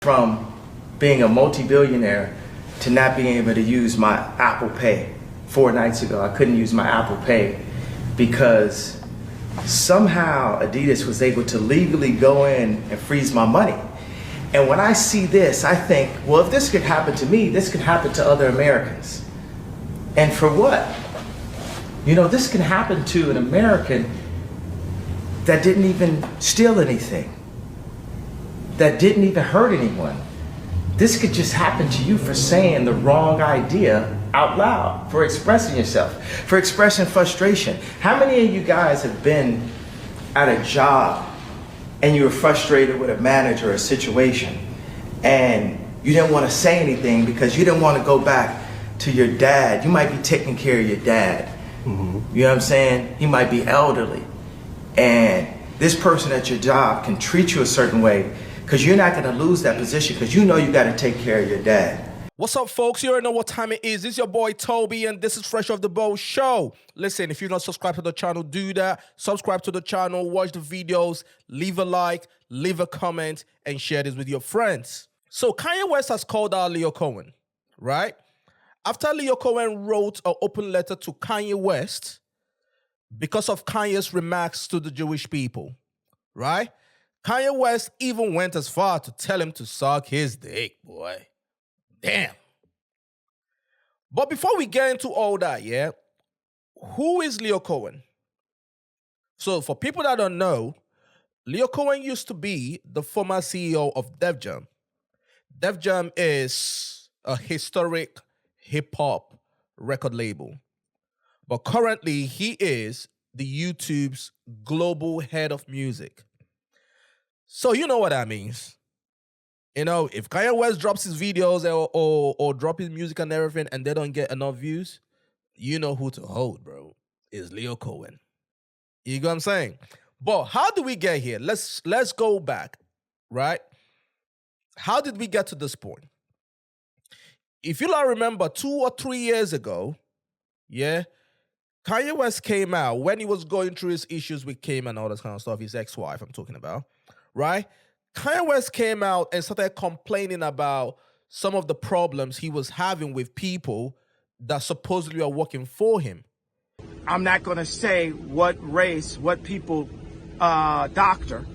from being a multi-billionaire to not being able to use my Apple Pay. 4 nights ago, I couldn't use my Apple Pay because somehow Adidas was able to legally go in and freeze my money. And when I see this, I think, well, if this could happen to me, this could happen to other Americans. And for what? You know, this can happen to an American that didn't even steal anything, that didn't even hurt anyone. This could just happen to you for saying the wrong idea out loud, for expressing yourself, for expressing frustration. How many of you guys have been at a job and you were frustrated with a manager or a situation and you didn't want to say anything because you didn't want to go back to your dad? You might be taking care of your dad. Mm-hmm. You know what I'm saying? He might be elderly. And this person at your job can treat you a certain way because you're not going to lose that position because you know you got to take care of your dad. What's up, folks? You already know what time it is. This is your boy Toby, and this is Fresh Off the Boat Show. Listen, if you're not subscribed to the channel, do that. Subscribe to the channel, watch the videos, leave a like, leave a comment, and share this with your friends. So Kanye West has called out Lyor Cohen, right? After Lyor Cohen wrote an open letter to Kanye West because of Kanye's remarks to the Jewish people, right? Kanye West even went as far to tell him to suck his dick, boy. Damn. But before we get into all that, yeah, who is Lyor Cohen? So for people that don't know, Lyor Cohen used to be the former CEO of Def Jam. Def Jam is a historic hip-hop record label. But currently, he is the YouTube's global head of music. So you know what that means. You know, if Kanye West drops his videos or drop his music and everything and they don't get enough views, you know who to hold, bro. Is Lyor Cohen. You know what I'm saying? But how do we get here? Let's go back, right? How did we get to this point? If you all remember 2 or 3 years ago, yeah, Kanye West came out when he was going through his issues with Kim and all that kind of stuff, his ex-wife I'm talking about, right? Kanye West came out and started complaining about some of the problems he was having with people that supposedly are working for him. I'm not going to say what race, what people, doctor,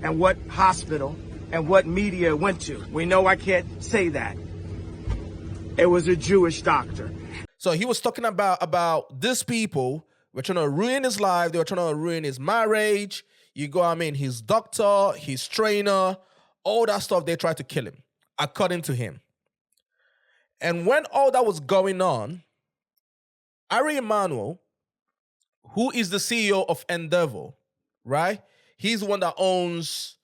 and what hospital, and what media went to. We know I can't say that. It was a Jewish doctor. So he was talking about these people were trying to ruin his life. They were trying to ruin his marriage. You go, I mean, his doctor, his trainer, all that stuff, they tried to kill him, according to him. And when all that was going on, Ari Emanuel, who is the CEO of Endeavor, right? He's the one that owns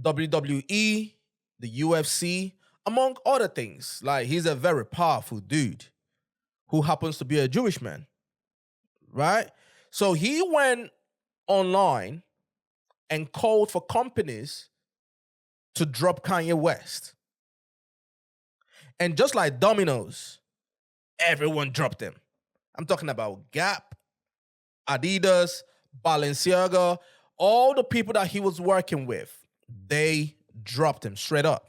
WWE, the UFC, among other things. Like, he's a very powerful dude who happens to be a Jewish man, right? So he went online and called for companies to drop Kanye West. And just like dominoes, everyone dropped him. I'm talking about Gap, Adidas, Balenciaga, all the people that he was working with, they dropped him straight up.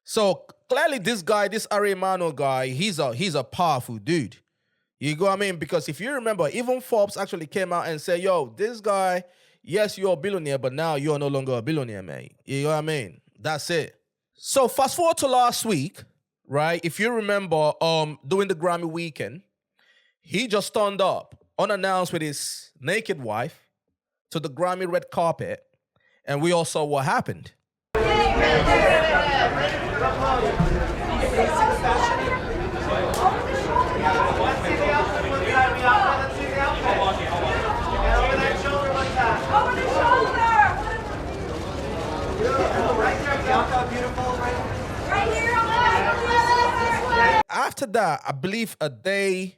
So clearly this guy, this Ari Emanuel guy, he's a powerful dude. You go, I mean, because if you remember, even Forbes actually came out and said, yo, this guy, yes, you're a billionaire, but now you're no longer a billionaire, man. You know what I mean? That's it. So fast forward to last week, right? If you remember, during the Grammy weekend, he just turned up unannounced with his naked wife to the Grammy red carpet, and we all saw what happened. After that, I believe a day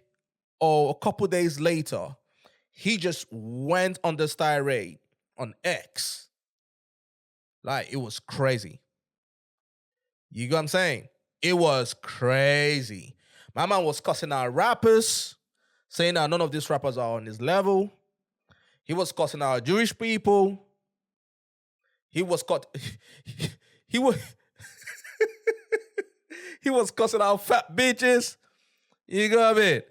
or a couple days later, he just went on this tirade on X. Like, it was crazy. You know what I'm saying? It was crazy. My man was cussing out rappers, saying that none of these rappers are on his level. He was cussing out Jewish people. He was caught. He was he was cussing out fat bitches. You know what I mean?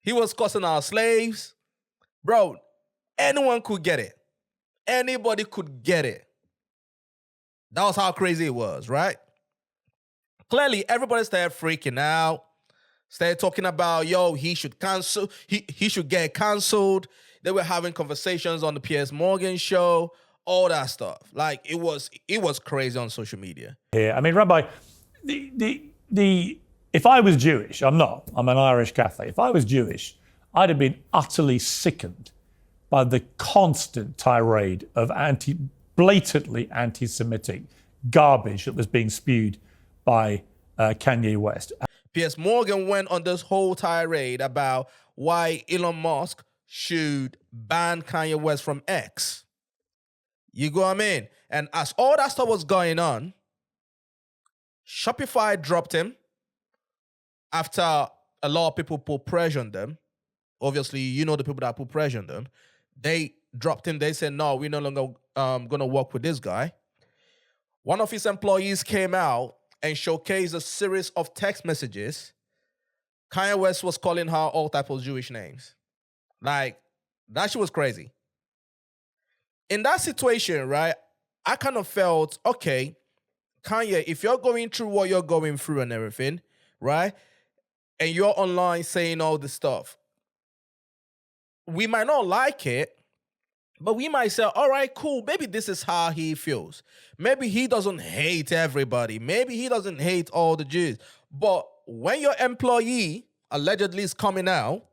He was cussing out slaves. Bro, anyone could get it. Anybody could get it. That was how crazy it was, right? Clearly, everybody started freaking out. Started talking about, yo, he should cancel. He should get canceled. They were having conversations on the Piers Morgan show, all that stuff. Like, it was crazy on social media. Here, I mean, Rabbi, if I was Jewish, I'm not. I'm an Irish Catholic. If I was Jewish, I'd have been utterly sickened by the constant tirade of blatantly anti-Semitic garbage that was being spewed by Kanye West. Piers Morgan went on this whole tirade about why Elon Musk should ban Kanye West from X. You go what I mean? And as all that stuff was going on, Shopify dropped him after a lot of people put pressure on them. Obviously, you know the people that put pressure on them. They dropped him. They said, no, we're no longer going to work with this guy. One of his employees came out and showcased a series of text messages. Kanye West was calling her all types of Jewish names. Like, that shit was crazy. In that situation, right, I kind of felt, okay, Kanye, if you're going through what you're going through and everything, right, and you're online saying all this stuff, we might not like it, but we might say, all right, cool, maybe this is how he feels. Maybe he doesn't hate everybody. Maybe he doesn't hate all the Jews. But when your employee allegedly is coming out,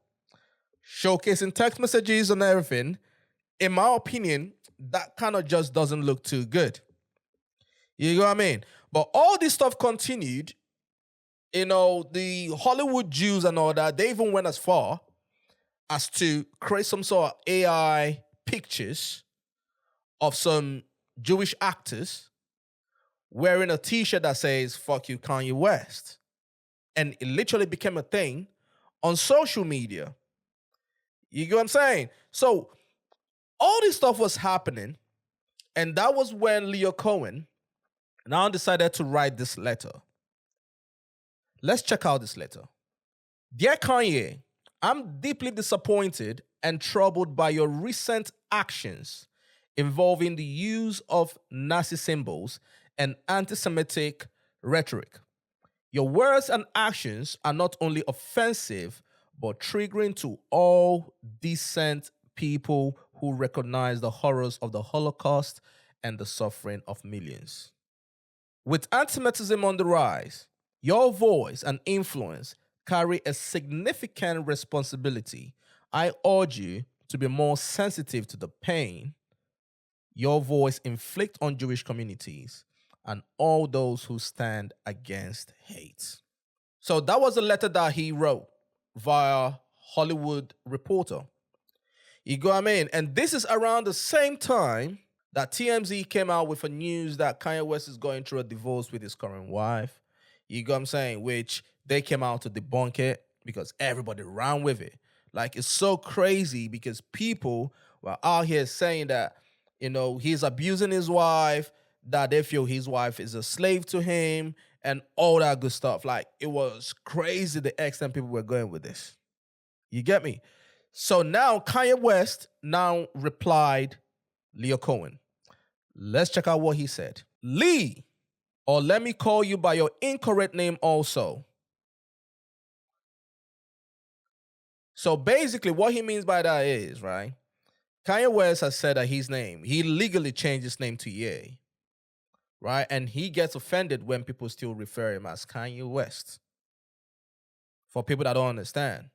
showcasing text messages and everything, in my opinion, that kind of just doesn't look too good. You know what I mean? But all this stuff continued. You know, the Hollywood Jews and all that, they even went as far as to create some sort of AI pictures of some Jewish actors wearing a t-shirt that says, fuck you, Kanye West. And it literally became a thing on social media. You get what I'm saying? So all this stuff was happening, and that was when Lyor Cohen now decided to write this letter. Let's check out this letter. Dear Kanye, I'm deeply disappointed and troubled by your recent actions involving the use of Nazi symbols and anti-Semitic rhetoric. Your words and actions are not only offensive, but triggering to all decent people who recognize the horrors of the Holocaust and the suffering of millions. With anti-Semitism on the rise, your voice and influence carry a significant responsibility. I urge you to be more sensitive to the pain your voice inflicts on Jewish communities and all those who stand against hate. So that was a letter that he wrote via Hollywood Reporter. You go what I mean? And this is around the same time that TMZ came out with a news that Kanye West is going through a divorce with his current wife. You go what I'm saying? Which they came out to debunk it because everybody ran with it. Like, it's so crazy because people were out here saying that, you know, he's abusing his wife, that they feel his wife is a slave to him, and all that good stuff. Like, it was crazy the extent people were going with this. You get me? So now Kanye West now replied Lyor Cohen. Let's check out what he said. Lee, or let me call you by your incorrect name also. So basically what he means by that is, right, Kanye West has said that his name, he legally changed his name to Ye, right? And he gets offended when people still refer him as Kanye West. For people that don't understand.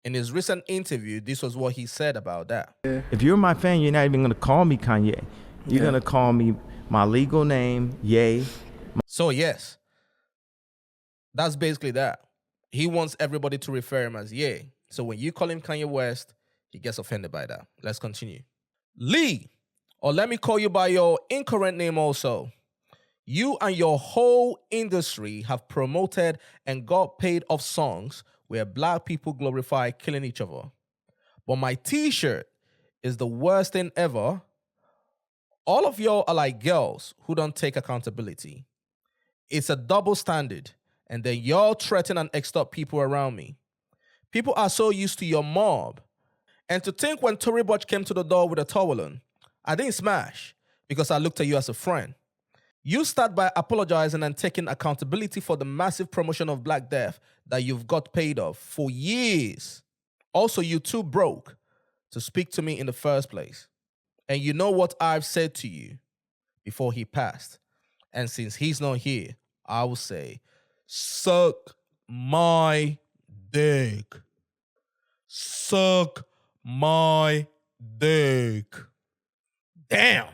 In his recent interview, this was what he said about that. If you're my fan, you're not even going to call me Kanye. You're going to call me my legal name, Ye. So yes, that's basically that. He wants everybody to refer him as Ye. So when you call him Kanye West, he gets offended by that. Let's continue. Lee, or let me call you by your incorrect name also. You and your whole industry have promoted and got paid off songs where black people glorify killing each other. But my t-shirt is the worst thing ever All of y'all are like girls who don't take accountability. It's a double standard. And then y'all threaten and extort people around me. People are so used to your mob. And to think when Tory Butch came to the door with a towel on, I didn't smash because I looked at you as a friend. You start by apologizing and taking accountability for the massive promotion of Black Death that you've got paid off for years. Also, you too broke to speak to me in the first place. And you know what I've said to you before he passed. And since he's not here, I will say, suck my dick. Suck my dick. Damn.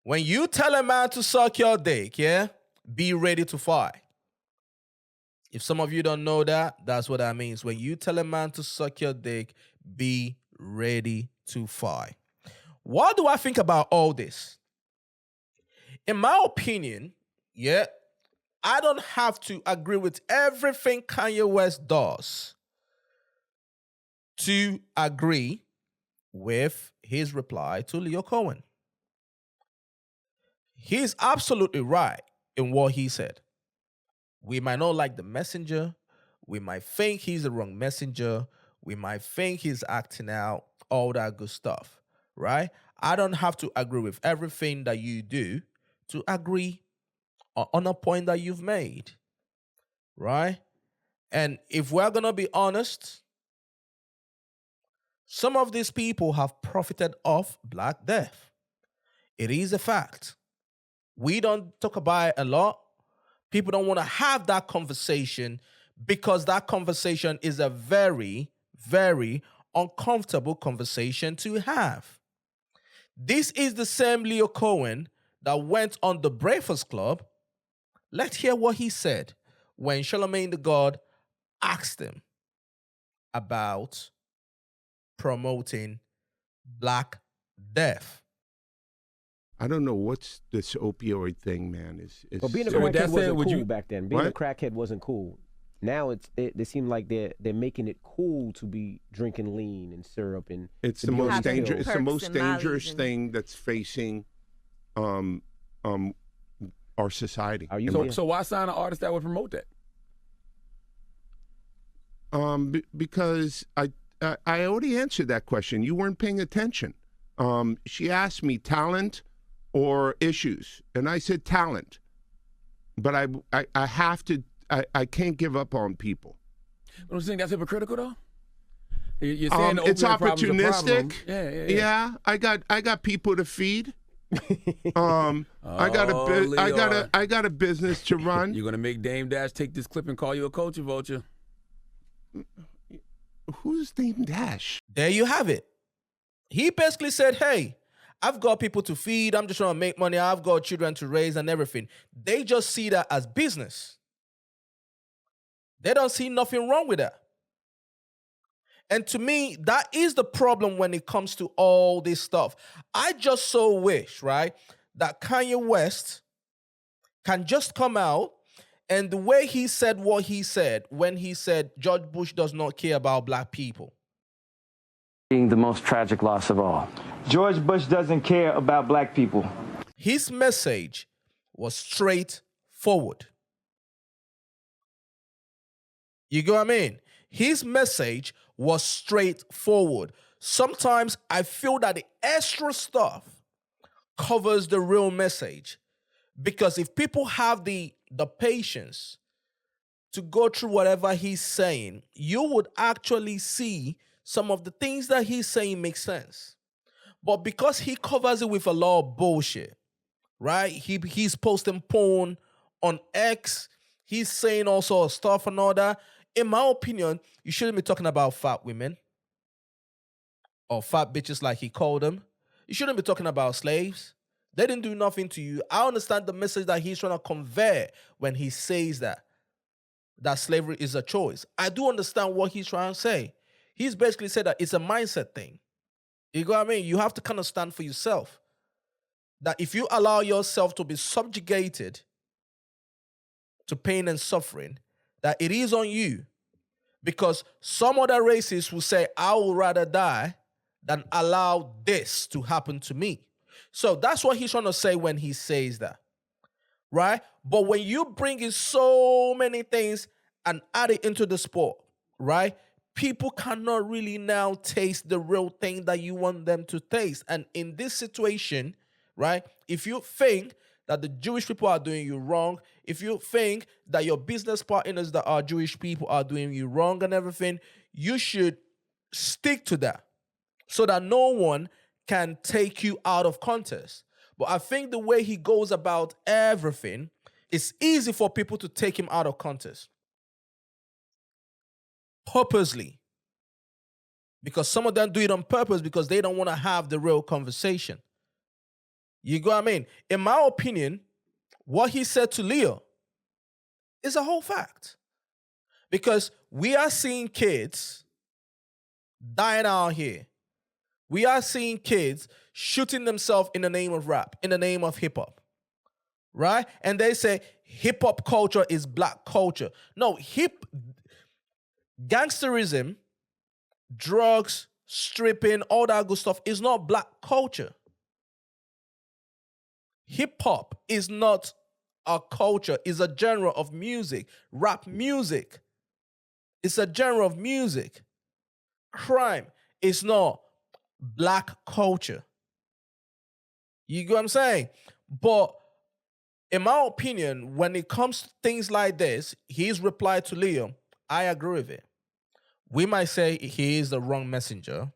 When you tell a man to suck your dick, yeah, be ready to fight. If some of you don't know that, that's what that means. When you tell a man to suck your dick, be ready to fight. What do I think about all this? In my opinion, yeah, I don't have to agree with everything Kanye West does to agree with his reply to Lyor Cohen. He's absolutely right in what he said. We might not like the messenger. We might think he's the wrong messenger. We might think he's acting out, all that good stuff, right? I don't have to agree with everything that you do to agree on a point that you've made, right? And if we're going to be honest, some of these people have profited off Black Death. It is a fact. We don't talk about it a lot. People don't want to have that conversation because that conversation is a very, very uncomfortable conversation to have. This is the same Lyor Cohen that went on the Breakfast Club. Let's hear what he said when Charlemagne the God asked him about promoting Black Death. I don't know what's this opioid thing, man. But being a So with that crackhead said, wasn't would cool you- back then. Being a What? crackhead wasn't cool. Now they seem like they're making it cool to be drinking lean and syrup and It's to the be on most these pills. dangerous. It's the Perks most and mollies dangerous and- thing that's facing, our society. Are you? So why sign an artist that would promote that? Because I already answered that question. You weren't paying attention. She asked me talent or issues, and I said talent. But I have to. I can't give up on people. But I'm saying that's hypocritical, though. You're saying the It's opioid problem's a problem. opportunistic. Yeah. I got people to feed. I Lyor. got a business to run. You're gonna make Dame Dash take this clip and call you a culture vulture. Who's Dame Dash? There you have it. He basically said, hey, I've got people to feed. I'm just trying to make money. I've got children to raise and everything. They just see that as business. They don't see nothing wrong with that. And to me, that is the problem when it comes to all this stuff. I just so wish, right, that Kanye West can just come out and the way he said what he said when he said George Bush does not care about Black people. Being the most tragic loss of all. George Bush doesn't care about Black people. His message was straightforward. You get what I mean? His message was straightforward. Sometimes I feel that the extra stuff covers the real message. Because if people have the patience to go through whatever he's saying, you would actually see some of the things that he's saying make sense. But because he covers it with a lot of bullshit, right? He's posting porn on X. He's saying all sorts of stuff and all that. In my opinion, you shouldn't be talking about fat women or fat bitches like he called them. You shouldn't be talking about slaves. They didn't do nothing to you. I understand the message that he's trying to convey when he says that slavery is a choice. I do understand what he's trying to say. He's basically said that it's a mindset thing. You know what I mean? You have to kind of stand for yourself. That if you allow yourself to be subjugated to pain and suffering, that it is on you. Because some other races will say, I would rather die than allow this to happen to me. So that's what he's trying to say when he says that, right? But when you bring in so many things and add it into the sport, right? People cannot really now taste the real thing that you want them to taste. And in this situation, right, if you think that the Jewish people are doing you wrong, if you think that your business partners that are Jewish people are doing you wrong and everything, you should stick to that so that no one can take you out of context. But I think the way he goes about everything, it's easy for people to take him out of context. Purposely. Because some of them do it on purpose because they don't want to have the real conversation. You go what I mean? In my opinion, what he said to Lyor is a whole fact. Because we are seeing kids dying out here. We are seeing kids shooting themselves in the name of rap, in the name of hip hop. Right? And they say hip hop culture is black culture. No, gangsterism, drugs, stripping, all that good stuff is not black culture. Hip hop is not a culture, it's a genre of music. Rap music, it's a genre of music. Crime is not black culture. You get what I'm saying? But in my opinion, when it comes to things like this, his reply to Lyor, I agree with it. We might say he is the wrong messenger,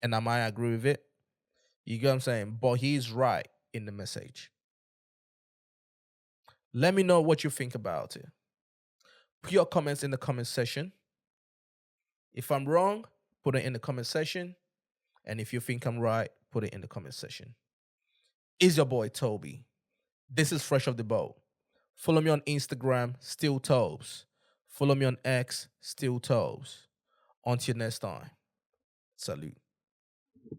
and I might agree with it. You get what I'm saying? But he's right in the message. Let me know what you think about it. Put your comments in the comment section. If I'm wrong, put it in the comment section. And if you think I'm right, put it in the comment section. It's your boy, Toby. This is Fresh Off the Boat. Follow me on Instagram, Still Tobes. Follow me on X, Still Tobes. Until next time, salute.